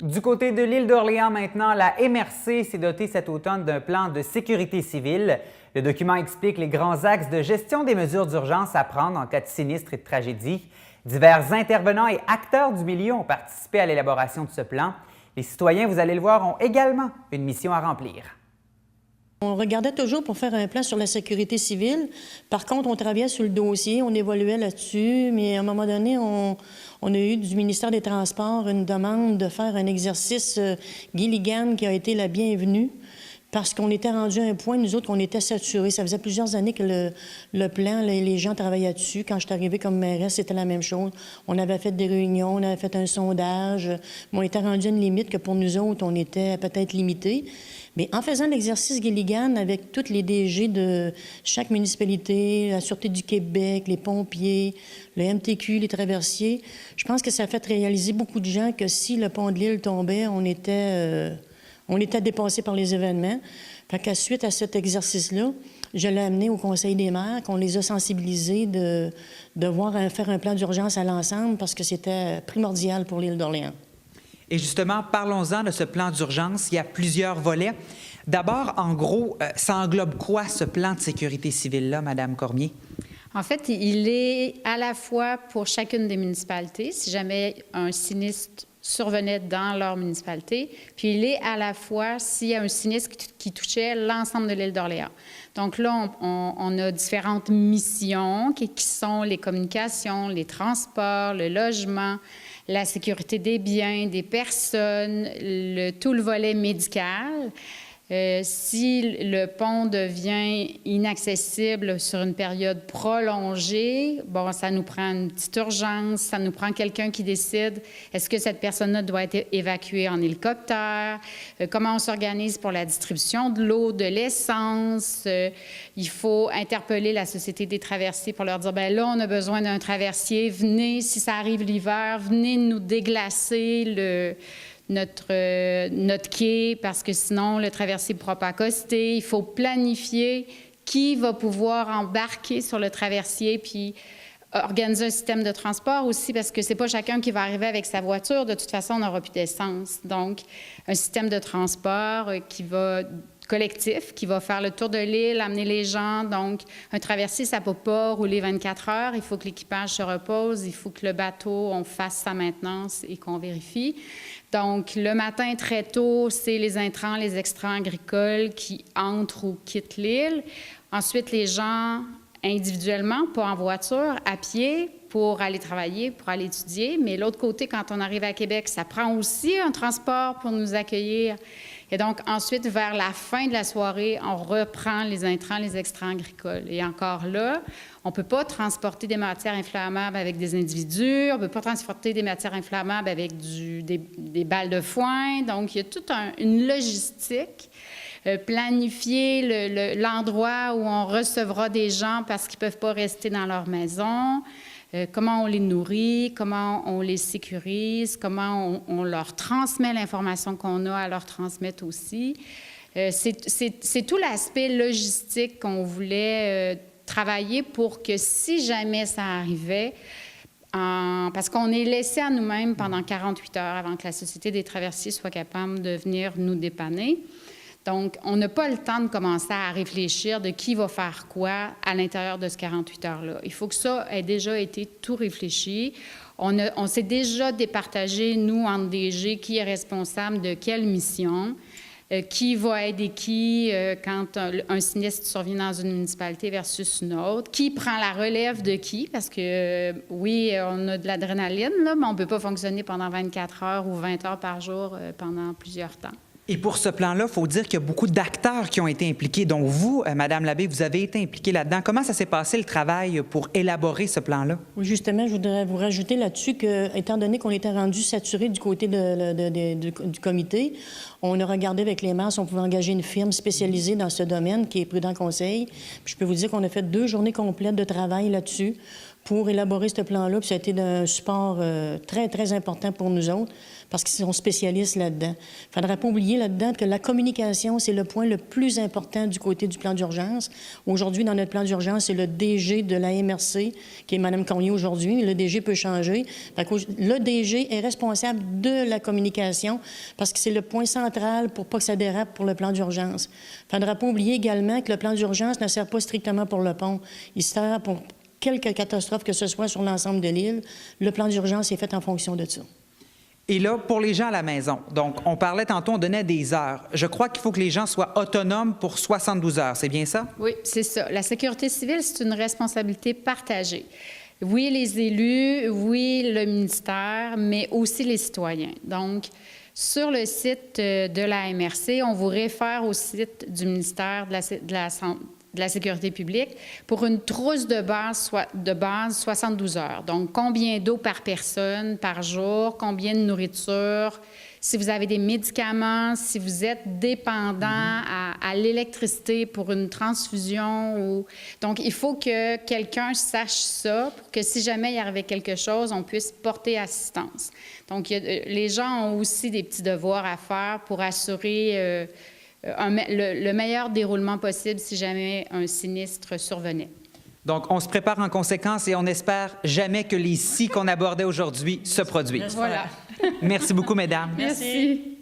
Du côté de l'île d'Orléans maintenant, la MRC s'est dotée cet automne d'un plan de sécurité civile. Le document explique les grands axes de gestion des mesures d'urgence à prendre en cas de sinistre et de tragédie. Divers intervenants et acteurs du milieu ont participé à l'élaboration de ce plan. Les citoyens, vous allez le voir, ont également une mission à remplir. On regardait toujours pour faire un plan sur la sécurité civile. Par contre, on travaillait sur le dossier, on évoluait là-dessus, mais à un moment donné, on a eu du ministère des Transports une demande de faire un exercice Gilligan qui a été la bienvenue parce qu'on était rendu à un point, nous autres, qu'on était saturés. Ça faisait plusieurs années que le plan, les gens travaillaient dessus. Quand je suis arrivée comme mairesse, c'était la même chose. On avait fait des réunions, on avait fait un sondage, mais on était rendu à une limite que pour nous autres, on était peut-être limités. Mais en faisant l'exercice Gilligan avec toutes les DG de chaque municipalité, la Sûreté du Québec, les pompiers, le MTQ, les traversiers, je pense que ça a fait réaliser beaucoup de gens que si le pont de l'île tombait, on était dépassés par les événements. Fait qu'à suite à cet exercice-là, je l'ai amené au Conseil des maires, qu'on les a sensibilisés de faire un plan d'urgence à l'ensemble parce que c'était primordial pour l'île d'Orléans. Et justement, parlons-en de ce plan d'urgence. Il y a plusieurs volets. D'abord, en gros, ça englobe quoi ce plan de sécurité civile-là, Mme Cormier? En fait, il est à la fois pour chacune des municipalités, si jamais un sinistre survenait dans leur municipalité, puis il est à la fois s'il y a un sinistre qui touchait l'ensemble de l'île d'Orléans. Donc là, on a différentes missions qui sont les communications, les transports, le logement, la sécurité des biens, des personnes, tout le volet médical. Si le pont devient inaccessible sur une période prolongée, bon, ça nous prend une petite urgence, ça nous prend quelqu'un qui décide est-ce que cette personne-là doit être évacuée en hélicoptère, comment on s'organise pour la distribution de l'eau, de l'essence. Il faut interpeller la Société des traversiers pour leur dire, bien là, on a besoin d'un traversier, venez, si ça arrive l'hiver, venez nous déglacer notre quai, parce que sinon, le traversier ne pourra pas accoster. Il faut planifier qui va pouvoir embarquer sur le traversier, puis organiser un système de transport aussi, parce que c'est pas chacun qui va arriver avec sa voiture. De toute façon, on n'aura plus d'essence. Donc, un système de transport collectif, qui va faire le tour de l'île, amener les gens. Donc, un traversier, ça ne peut pas rouler 24 heures. Il faut que l'équipage se repose. Il faut que le bateau, on fasse sa maintenance et qu'on vérifie. Donc, le matin, très tôt, c'est les intrants, les extrants agricoles qui entrent ou quittent l'île. Ensuite, les gens, individuellement, pas en voiture, à pied, pour aller travailler, pour aller étudier. Mais l'autre côté, quand on arrive à Québec, ça prend aussi un transport pour nous accueillir. Et donc, ensuite, vers la fin de la soirée, on reprend les intrants, les extrants agricoles. Et encore là, on ne peut pas transporter des matières inflammables avec des individus, on ne peut pas transporter des matières inflammables avec des balles de foin. Donc, il y a toute une logistique. Planifier l'endroit où on recevra des gens parce qu'ils ne peuvent pas rester dans leur maison. Comment on les nourrit, comment on les sécurise, comment on leur transmet l'information qu'on a à leur transmettre aussi. C'est tout l'aspect logistique qu'on voulait travailler pour que si jamais ça arrivait, parce qu'on est laissé à nous-mêmes pendant 48 heures avant que la Société des traversiers soit capable de venir nous dépanner. Donc, on n'a pas le temps de commencer à réfléchir de qui va faire quoi à l'intérieur de ce 48 heures-là. Il faut que ça ait déjà été tout réfléchi. On s'est déjà départagé, nous, entre DG, qui est responsable de quelle mission, qui va aider qui quand un sinistre survient dans une municipalité versus une autre, qui prend la relève de qui, parce que, oui, on a de l'adrénaline, là, mais on ne peut pas fonctionner pendant 24 heures ou 20 heures par jour pendant plusieurs temps. Et pour ce plan-là, il faut dire qu'il y a beaucoup d'acteurs qui ont été impliqués. Donc vous, Mme Labbé, vous avez été impliquée là-dedans. Comment ça s'est passé le travail pour élaborer ce plan-là? Oui, justement, je voudrais vous rajouter là-dessus que, étant donné qu'on était rendu saturé du côté du comité, on a regardé avec les maires si on pouvait engager une firme spécialisée dans ce domaine, qui est Prudent Conseil. Puis je peux vous dire qu'on a fait 2 journées complètes de travail là-dessus pour élaborer ce plan-là. Puis ça a été d'un support très, très important pour nous autres parce qu'ils sont spécialistes là-dedans. Il ne faudrait pas oublier là-dedans que la communication, c'est le point le plus important du côté du plan d'urgence. Aujourd'hui, dans notre plan d'urgence, c'est le DG de la MRC, qui est Mme Cognier aujourd'hui. Le DG peut changer. Le DG est responsable de la communication parce que c'est le point central pour pas que ça dérape pour le plan d'urgence. Il ne faudrait pas oublier également que le plan d'urgence ne sert pas strictement pour le pont. Il sert pour quelque catastrophe que ce soit sur l'ensemble de l'île. Le plan d'urgence est fait en fonction de ça. Et là, pour les gens à la maison, donc on parlait tantôt, on donnait des heures. Je crois qu'il faut que les gens soient autonomes pour 72 heures, c'est bien ça? Oui, c'est ça. La sécurité civile, c'est une responsabilité partagée. Oui, les élus, oui, le ministère, mais aussi les citoyens. Donc, sur le site de la MRC, on vous réfère au site du ministère de la Sécurité publique pour une trousse de base 72 heures. Donc, combien d'eau par personne par jour, combien de nourriture, si vous avez des médicaments, si vous êtes dépendant à l'électricité pour une transfusion. Donc, il faut que quelqu'un sache ça pour que si jamais il arrivait quelque chose, on puisse porter assistance. Donc, les gens ont aussi des petits devoirs à faire pour assurer le meilleur déroulement possible si jamais un sinistre survenait. Donc, on se prépare en conséquence et on espère jamais que les si qu'on abordait aujourd'hui se produisent. Voilà. Merci beaucoup, mesdames. Merci.